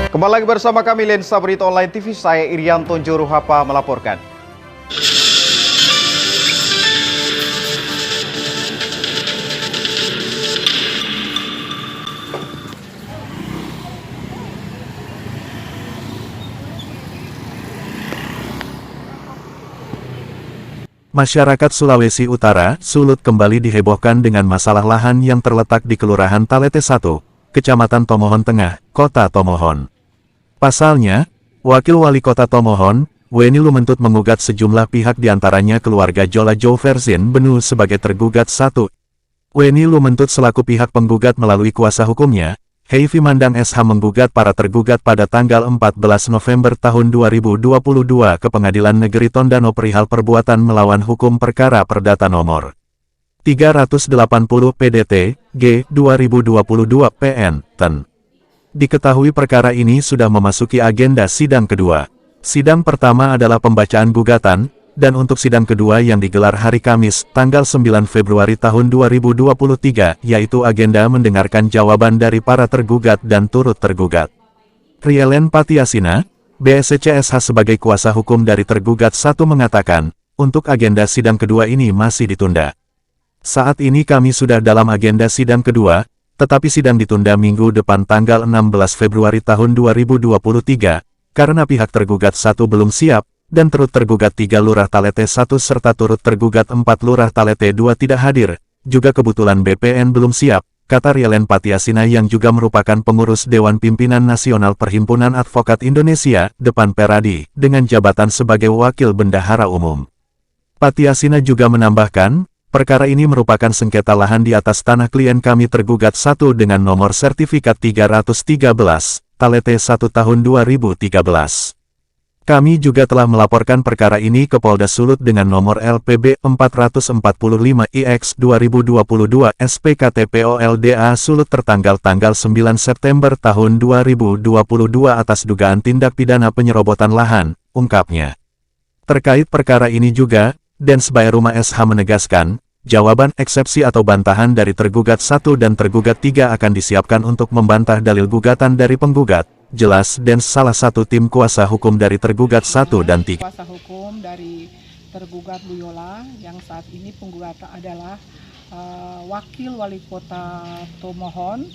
Kembali lagi bersama kami Lensa Berita Online TV, saya Irianto Juruhapa melaporkan. Masyarakat Sulawesi Utara, Sulut kembali dihebohkan dengan masalah lahan yang terletak di Kelurahan Talete 1, Kecamatan Tomohon Tengah, Kota Tomohon. Pasalnya, Wakil Wali Kota Tomohon, Weni Lumentut menggugat sejumlah pihak diantaranya keluarga Jola Jo Verzin Benu sebagai tergugat 1. Weni Lumentut selaku pihak penggugat melalui kuasa hukumnya, Heifi Mandang SH menggugat para tergugat pada tanggal 14 November tahun 2022 ke Pengadilan Negeri Tondano perihal perbuatan melawan hukum perkara perdata nomor 380 PDT, G, 2022 PN, Ten. Diketahui perkara ini sudah memasuki agenda sidang kedua. Sidang pertama adalah pembacaan gugatan, dan untuk sidang kedua yang digelar hari Kamis, tanggal 9 Februari tahun 2023, yaitu agenda mendengarkan jawaban dari para tergugat dan turut tergugat. Rielen Patiasina, BSCSH sebagai kuasa hukum dari tergugat 1 mengatakan, untuk agenda sidang kedua ini masih ditunda. Saat ini kami sudah dalam agenda sidang kedua, tetapi sidang ditunda minggu depan tanggal 16 Februari tahun 2023, karena pihak tergugat 1 belum siap, dan turut tergugat 3 Lurah Talete 1 serta turut tergugat 4 Lurah Talete 2 tidak hadir, juga kebetulan BPN belum siap, kata Rielen Patiasina yang juga merupakan pengurus Dewan Pimpinan Nasional Perhimpunan Advokat Indonesia, Depan Peradi, dengan jabatan sebagai Wakil Bendahara Umum. Patiasina juga menambahkan, perkara ini merupakan sengketa lahan di atas tanah klien kami tergugat 1 dengan nomor sertifikat 313, Talete 1 tahun 2013. Kami juga telah melaporkan perkara ini ke Polda Sulut dengan nomor LPB 445IX 2022 SPKTPOLDA Sulut tertanggal tanggal 9 September tahun 2022 atas dugaan tindak pidana penyerobotan lahan, ungkapnya. Terkait perkara ini juga, Dens Baeruma SH menegaskan, jawaban eksepsi atau bantahan dari tergugat 1 dan tergugat 3 akan disiapkan untuk membantah dalil gugatan dari penggugat. Jelas Dens salah satu tim kuasa hukum dari tergugat 1 dan 3. Kuasa hukum dari tergugat Bu Yola yang saat ini penggugat adalah Wakil Wali Kota Tomohon,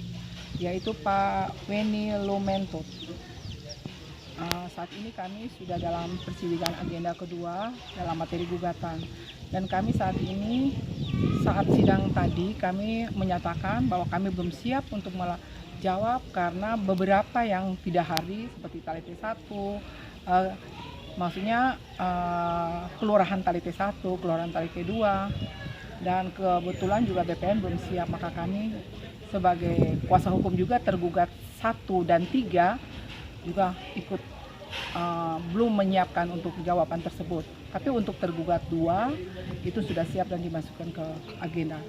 yaitu Pak Weni Lumentut. Saat ini kami sudah dalam persidangan agenda kedua dalam materi gugatan, dan kami saat ini saat sidang tadi kami menyatakan bahwa kami belum siap untuk jawab karena beberapa yang tidak hadir seperti Talete 1, maksudnya Kelurahan Talete 1, Kelurahan Talete 2, dan kebetulan juga BPN belum siap, maka kami sebagai kuasa hukum juga tergugat 1 dan 3 juga ikut belum menyiapkan untuk jawaban tersebut. Tapi untuk tergugat 2 itu sudah siap dan dimasukkan ke agenda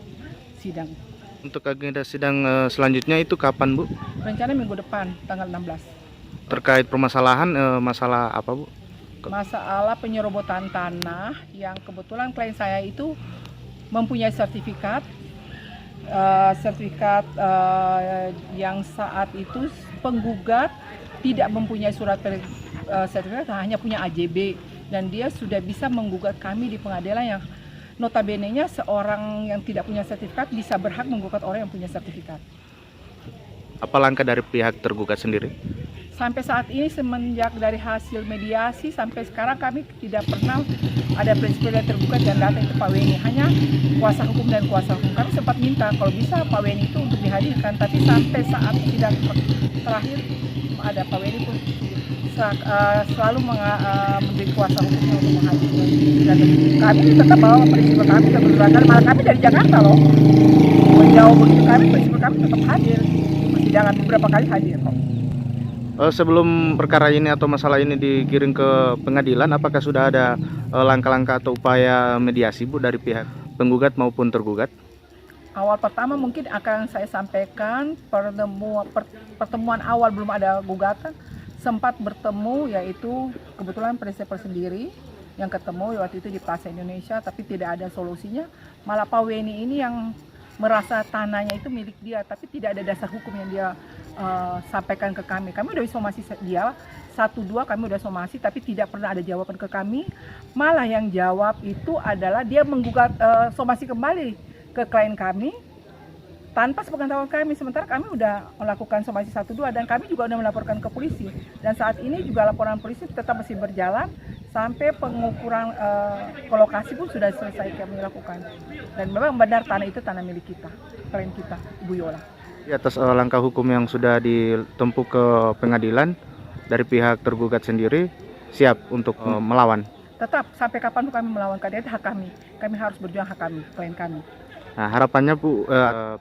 sidang. Untuk agenda sidang selanjutnya itu kapan, Bu? Rencana minggu depan, tanggal 16. Terkait permasalahan, masalah apa, Bu? Masalah penyerobotan tanah yang kebetulan klien saya itu mempunyai sertifikat yang saat itu penggugat tidak mempunyai surat sertifikat, hanya punya AJB, dan dia sudah bisa menggugat kami di pengadilan yang notabene-nya seorang yang tidak punya sertifikat bisa berhak menggugat orang yang punya sertifikat. Apa langkah dari pihak tergugat sendiri? Sampai saat ini semenjak dari hasil mediasi sampai sekarang kami tidak pernah ada prinsip dari tergugat dan datang ke Pak Weni. Hanya kuasa hukum dan kuasa hukum. Kami sempat minta kalau bisa Pak Weni itu untuk dihadirkan, tapi sampai saat sidang terakhir ada Pak Weni pun selalu memberi kuasa hukumnya untuk menghadirkan. Dan kami tetap bawa prinsip kami dan berlaku, malah kami dari Jakarta loh. Menjauh begitu kami prinsip kami tetap hadir di persidangan, beberapa kali hadir kok. Sebelum perkara ini atau masalah ini dikirim ke pengadilan, apakah sudah ada langkah-langkah atau upaya mediasi, Bu, dari pihak penggugat maupun tergugat? Awal pertama mungkin akan saya sampaikan pertemuan awal belum ada gugatan, sempat bertemu, yaitu kebetulan prinsipal sendiri yang ketemu waktu itu di Plaza Indonesia, tapi tidak ada solusinya. Malah Pak Weni ini yang merasa tanahnya itu milik dia, tapi tidak ada dasar hukum yang dia sampaikan ke kami. Kami udah somasi dia, 1-2 kami udah somasi, tapi tidak pernah ada jawaban ke kami. Malah yang jawab itu adalah dia menggugat somasi kembali ke klien kami tanpa sepengetahuan kami. Sementara kami udah melakukan somasi 1-2 dan kami juga udah melaporkan ke polisi. Dan saat ini juga laporan polisi tetap masih berjalan sampai pengukuran ke lokasi pun sudah selesai kami lakukan. Dan memang benar tanah itu tanah milik kita, klien kita, Ibu Yola. Di atas langkah hukum yang sudah ditempuh ke pengadilan, dari pihak tergugat sendiri siap untuk melawan. Tetap sampai kapan kami melawan, karena itu hak kami. Kami harus berjuang hak kami, klien kami. Nah, harapannya Bu,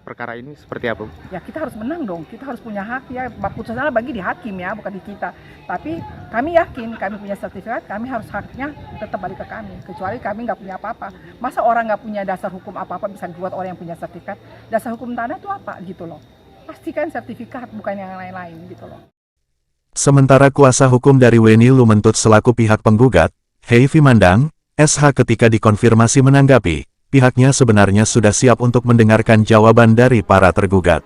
perkara ini seperti apa, Bu? Ya kita harus menang dong, kita harus punya hak ya. Putusannya bagi di hakim ya, bukan di kita. Tapi kami yakin, kami punya sertifikat, kami harus haknya tetap balik ke kami. Kecuali kami nggak punya apa-apa. Masa orang nggak punya dasar hukum apa-apa bisa dibuat orang yang punya sertifikat? Dasar hukum tanah itu apa gitu loh. Pastikan sertifikat, bukan yang lain-lain gitu loh. Sementara kuasa hukum dari Weni Lumentut selaku pihak penggugat, Heifi Mandang, SH ketika dikonfirmasi menanggapi, pihaknya sebenarnya sudah siap untuk mendengarkan jawaban dari para tergugat.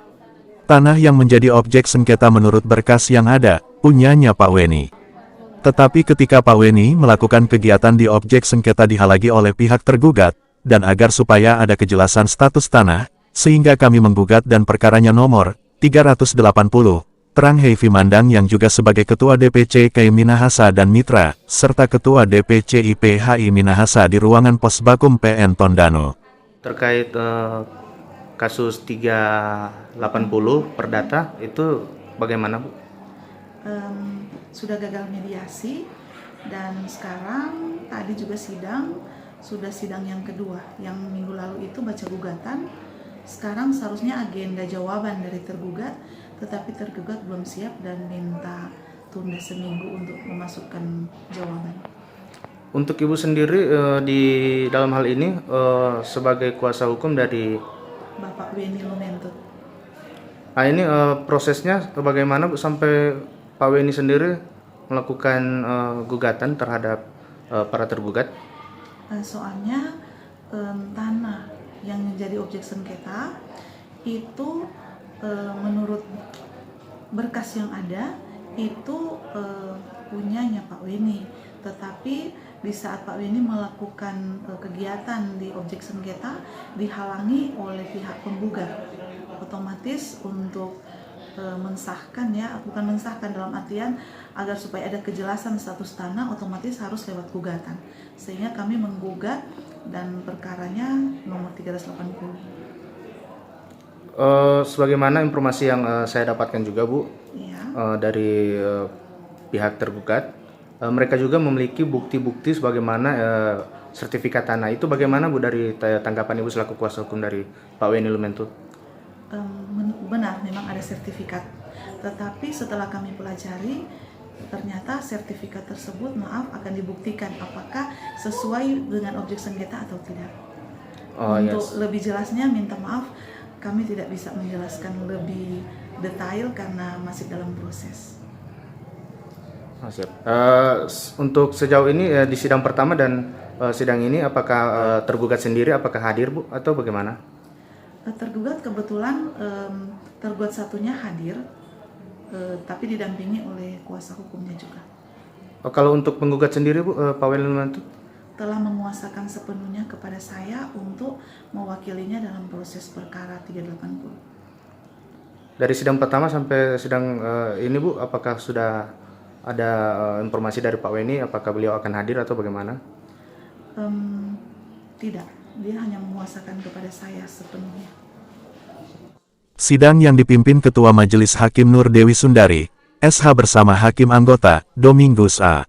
Tanah yang menjadi objek sengketa menurut berkas yang ada, punyanya Pak Weni. Tetapi ketika Pak Weni melakukan kegiatan di objek sengketa dihalangi oleh pihak tergugat, dan agar supaya ada kejelasan status tanah, sehingga kami menggugat dan perkaranya nomor 380, terang Heifi Mandang yang juga sebagai Ketua DPC KI Minahasa dan Mitra, serta Ketua DPC IPHI Minahasa di ruangan Posbakum PN Tondano. Terkait kasus 380 Perdata, itu bagaimana, Bu? Sudah gagal mediasi, dan sekarang tadi juga sudah sidang yang kedua. Yang minggu lalu itu baca gugatan, sekarang seharusnya agenda jawaban dari tergugat, tetapi tergugat belum siap dan minta tunda seminggu untuk memasukkan jawaban. Untuk Ibu sendiri di dalam hal ini sebagai kuasa hukum dari Bapak Weni Lumentut. Nah, ini prosesnya bagaimana, Bu, sampai Pak Weni sendiri melakukan gugatan terhadap para tergugat? Soalnya tanah yang menjadi objek sengketa itu menurut berkas yang ada itu punyanya Pak Weni, tetapi di saat Pak Weni melakukan kegiatan di objek sengketa dihalangi oleh pihak penggugat. Otomatis untuk mensahkan ya, bukan mensahkan dalam artian agar supaya ada kejelasan status tanah, otomatis harus lewat gugatan. Sehingga kami menggugat dan perkaranya nomor 380. Sebagaimana informasi yang saya dapatkan juga, Bu, Ya. dari pihak tergugat, mereka juga memiliki bukti-bukti sebagaimana sertifikat tanah. Itu bagaimana, Bu, dari tanggapan Ibu selaku kuasa hukum dari Pak Weni Lumentut? Benar, memang ada sertifikat. Tetapi setelah kami pelajari, ternyata sertifikat tersebut akan dibuktikan apakah sesuai dengan objek sengketa atau tidak. Untuk lebih jelasnya, minta maaf, kami tidak bisa menjelaskan lebih detail karena masih dalam proses. Siap. Untuk sejauh ini di sidang pertama dan sidang ini, apakah tergugat sendiri apakah hadir, Bu, atau bagaimana? Tergugat kebetulan tergugat satunya hadir, tapi didampingi oleh kuasa hukumnya juga. Kalau untuk penggugat sendiri, Bu, Pak Weni Lumentut telah menguasakan sepenuhnya kepada saya untuk mewakilinya dalam proses perkara 380. Dari sidang pertama sampai sidang ini, Bu, apakah sudah ada informasi dari Pak Weni apakah beliau akan hadir atau bagaimana? Tidak, dia hanya menguasakan kepada saya sepenuhnya. Sidang yang dipimpin Ketua Majelis Hakim Nur Dewi Sundari, SH bersama Hakim Anggota, Domingus A.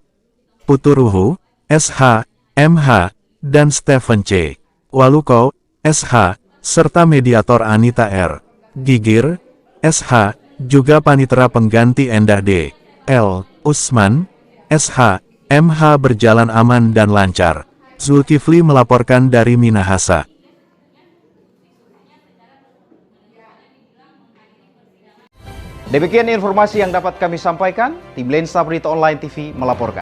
Puturuhu, SH, MH, dan Stephen C. Waluko, SH, serta mediator Anita R. Gigir, SH, juga panitera pengganti Endah D. L. Usman, SH, MH berjalan aman dan lancar. Zulkifli melaporkan dari Minahasa. Demikian informasi yang dapat kami sampaikan. Tim Lensa Berita Online TV melaporkan.